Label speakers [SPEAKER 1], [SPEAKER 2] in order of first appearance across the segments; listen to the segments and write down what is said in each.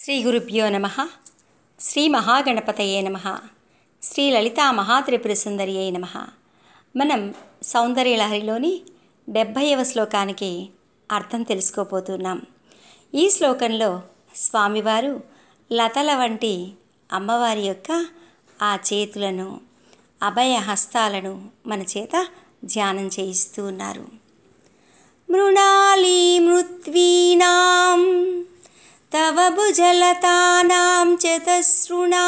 [SPEAKER 1] శ్రీ గురుభ్యో నమః. శ్రీ మహాగణపతయే నమః. శ్రీ లలితా మహాత్రిపుర సుందరియే నమః. మనం సౌందర్యలహరిలోని 70వ శ్లోకానికి అర్థం తెలుసుకోబోతున్నాం. ఈ శ్లోకంలో స్వామివారు లతల వంటి అమ్మవారి యొక్క ఆ చేతులను, అభయ హస్తాలను మన చేత ధ్యానం చేయిస్తూ ఉన్నారు. మృణాళీ మృత్వీనాం తవ భుజలతానాం చతస్రుణా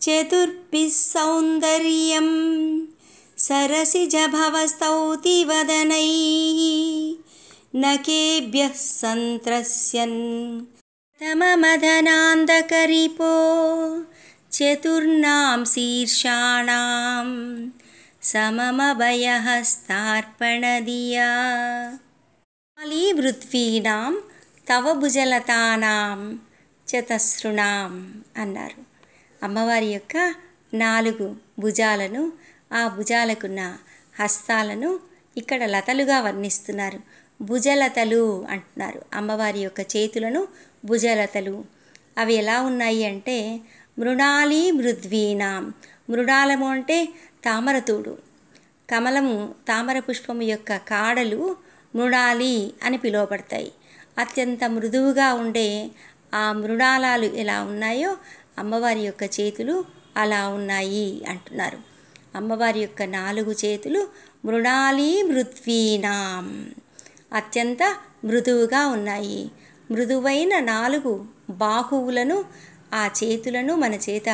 [SPEAKER 1] చతుర్భిః సౌందర్యం సరసిజభవస్తౌతి వదనైః నకేభ్యః సంత్రస్యన్ తమమదనాందకరిపో చతుర్నాం శీర్షాణాం సమమభయహస్తార్పణదియా మృత్వీనాం తవ భుజలతానాం చతస్రుణాం అన్నారు. అమ్మవారి యొక్క 4 భుజాలను, ఆ భుజాలకున్న హస్తాలను ఇక్కడ లతలుగా వర్ణిస్తున్నారు. భుజలతలు అంటున్నారు. అమ్మవారి యొక్క చేతులను భుజలతలు. అవి ఎలా ఉన్నాయి అంటే మృణాళీ మృద్వీనాం. మృణాళము అంటే తామరతూడు. కమలము తామర పుష్పము యొక్క కాడలు మృణాళి అని పిలువబడతాయి. అత్యంత మృదువుగా ఉండే ఆ మృణాళాలు ఎలా ఉన్నాయో అమ్మవారి యొక్క చేతులు అలా ఉన్నాయి అంటున్నారు. అమ్మవారి యొక్క 4 చేతులు మృణాళీ మృద్వీనాం, అత్యంత మృదువుగా ఉన్నాయి. మృదువైన 4 బాహువులను, ఆ చేతులను మన చేత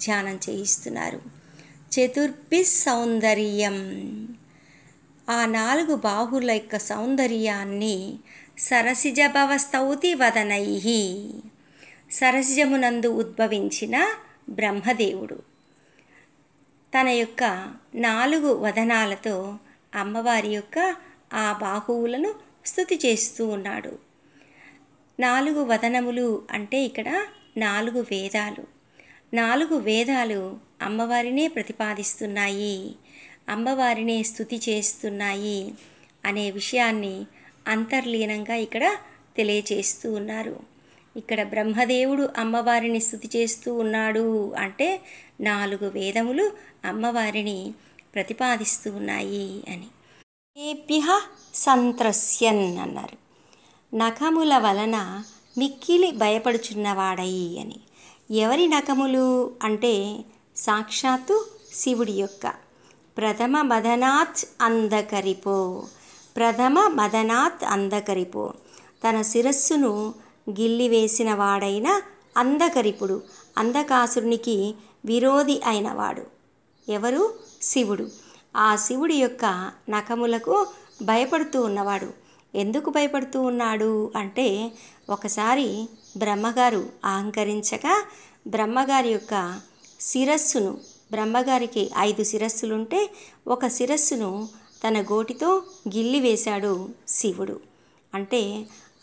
[SPEAKER 1] ధ్యానం చేయిస్తున్నారు. చతుర్భిః సౌందర్యం, ఆ 4 బాహువుల యొక్క సౌందర్యాన్ని సరసిజభవస్తౌతి వదనైః, సరసిజమునందు ఉద్భవించిన బ్రహ్మదేవుడు తన యొక్క 4 వదనాలతో అమ్మవారి యొక్క ఆ బాహువులను స్తుతి చేస్తూ ఉన్నాడు. 4 వదనములు అంటే ఇక్కడ 4 వేదాలు. 4 వేదాలు అమ్మవారినే ప్రతిపాదిస్తున్నాయి, అమ్మవారినే స్తుతి చేస్తున్నాయి అనే విషయాన్ని అంతర్లీనంగా ఇక్కడ తెలియచేస్తూ ఉన్నారు. ఇక్కడ బ్రహ్మదేవుడు అమ్మవారిని స్తుతి చేస్తూ ఉన్నాడు అంటే 4 వేదములు అమ్మవారిని ప్రతిపాదిస్తూ ఉన్నాయి అని. ఏభ్యః సంత్రస్యన్ అన్నారు. నఖముల వలన మిక్కిలి భయపడుచున్నవాడై అని. ఎవరి నఖములు అంటే సాక్షాత్తు శివుడి యొక్క. ప్రథమ మదనాత్ అందకరిపో, ప్రథమ మదనాత్ అందకరిపో, తన శిరస్సును గిల్లివేసిన వాడైన అందకరిపుడు, అంధకాసురునికి విరోధి అయినవాడు ఎవరు? శివుడు. ఆ శివుడి యొక్క నఖములకు భయపడుతూ ఉన్నవాడు. ఎందుకు భయపడుతూ ఉన్నాడు అంటే ఒకసారి బ్రహ్మగారు అహంకరించగా బ్రహ్మగారి యొక్క శిరస్సును, బ్రహ్మగారికి 5 శిరస్సులుంటే ఒక శిరస్సును తన గోటితో గిల్లివేశాడు శివుడు. అంటే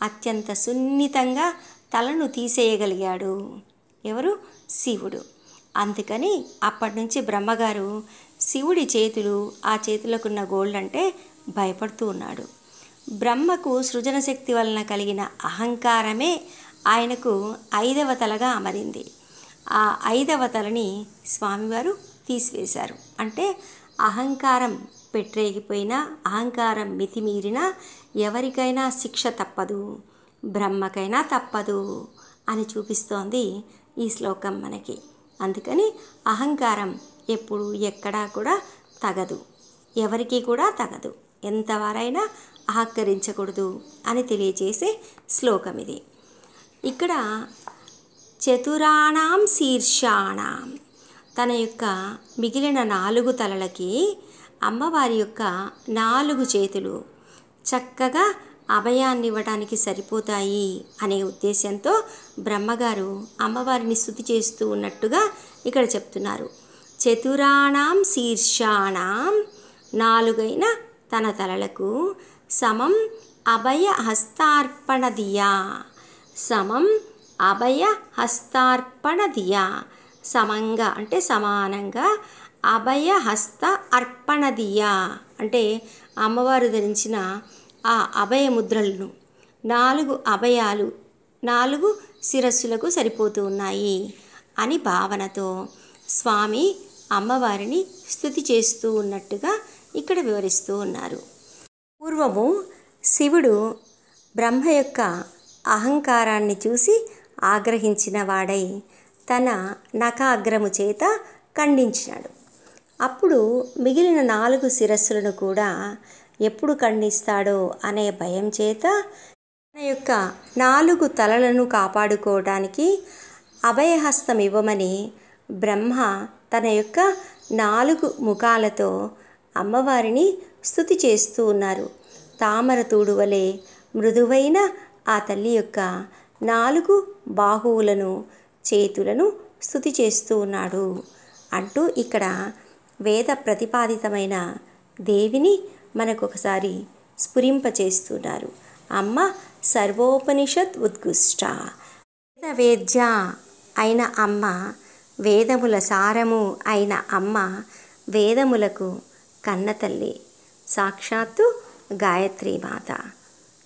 [SPEAKER 1] అత్యంత సున్నితంగా తలను తీసేయగలిగాడు ఎవరు? శివుడు. అందుకని అప్పటి నుంచి బ్రహ్మగారు శివుడి చేతులు, ఆ చేతులకున్న గోళ్ళంటే భయపడుతూ ఉన్నాడు. బ్రహ్మకు సృజన శక్తి వలన కలిగిన అహంకారమే ఆయనకు 5వ తలగా అమరింది. ఆ 5వ తలని స్వామివారు తీసివేశారు. అంటే అహంకారం పెట్టరేగిపోయినా, అహంకారం మితిమీరినా ఎవరికైనా శిక్ష తప్పదు, బ్రహ్మకైనా తప్పదు అని చూపిస్తోంది ఈ శ్లోకం మనకి. అందుకని అహంకారం ఎప్పుడు ఎక్కడా కూడా తగదు, ఎవరికి కూడా తగదు, ఎంతవారైనా అహంకరించకూడదు అని తెలియజేసే శ్లోకం ఇది. ఇక్కడ చతురాణాం శీర్షాణాం, తన యొక్క మిగిలిన 4 తలలకి అమ్మవారి యొక్క 4 చేతులు చక్కగా అభయాన్ని ఇవ్వడానికి సరిపోతాయి అనే ఉద్దేశంతో బ్రహ్మగారు అమ్మవారిని స్తుతి చేస్తూ ఉన్నట్టుగా ఇక్కడ చెప్తున్నారు. చతురాణాం శీర్షాణాం, 4 తన తలలకు సమం అభయ హస్తార్పణదియా, సమం అభయ హస్తార్పణదియా, సమంగా అంటే సమానంగా, అభయ హస్త అర్పణదియా అంటే అమ్మవారు ధరించిన ఆ అభయ ముద్రలను 4 అభయాలు 4 శిరస్సులకు సరిపోతూ ఉన్నాయి అని భావనతో స్వామి అమ్మవారిని స్తుతి చేస్తూ ఉన్నట్టుగా ఇక్కడ వివరిస్తూ ఉన్నారు. పూర్వము శివుడు బ్రహ్మ యొక్క అహంకారాన్ని చూసి ఆగ్రహించిన వాడై తన నఖాగ్రము చేత ఖండించాడు. అప్పుడు మిగిలిన 4 శిరస్సులను కూడా ఎప్పుడు ఖండిస్తాడో అనే భయం చేత తన యొక్క 4 తలలను కాపాడుకోవడానికి అభయహస్తం ఇవ్వమని బ్రహ్మ తన యొక్క 4 ముఖాలతో అమ్మవారిని స్తుతి చేస్తూ ఉన్నారు. తామర తూడు వలె మృదువైన ఆ తల్లి యొక్క 4 బాహువులను, చేతులను స్తుతి చేస్తూ ఉన్నాడు అంటూ ఇక్కడ వేద ప్రతిపాదితమైన దేవిని మనకొకసారి స్ఫురింపచేస్తున్నారు. అమ్మ సర్వోపనిషత్ ఉత్కృష్ట, వేదవేద్య అయిన అమ్మ, వేదముల సారము అయిన అమ్మ, వేదములకు కన్నతల్లి, సాక్షాత్తు గాయత్రీ మాత.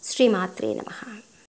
[SPEAKER 1] శ్రీమాత్రే నమః.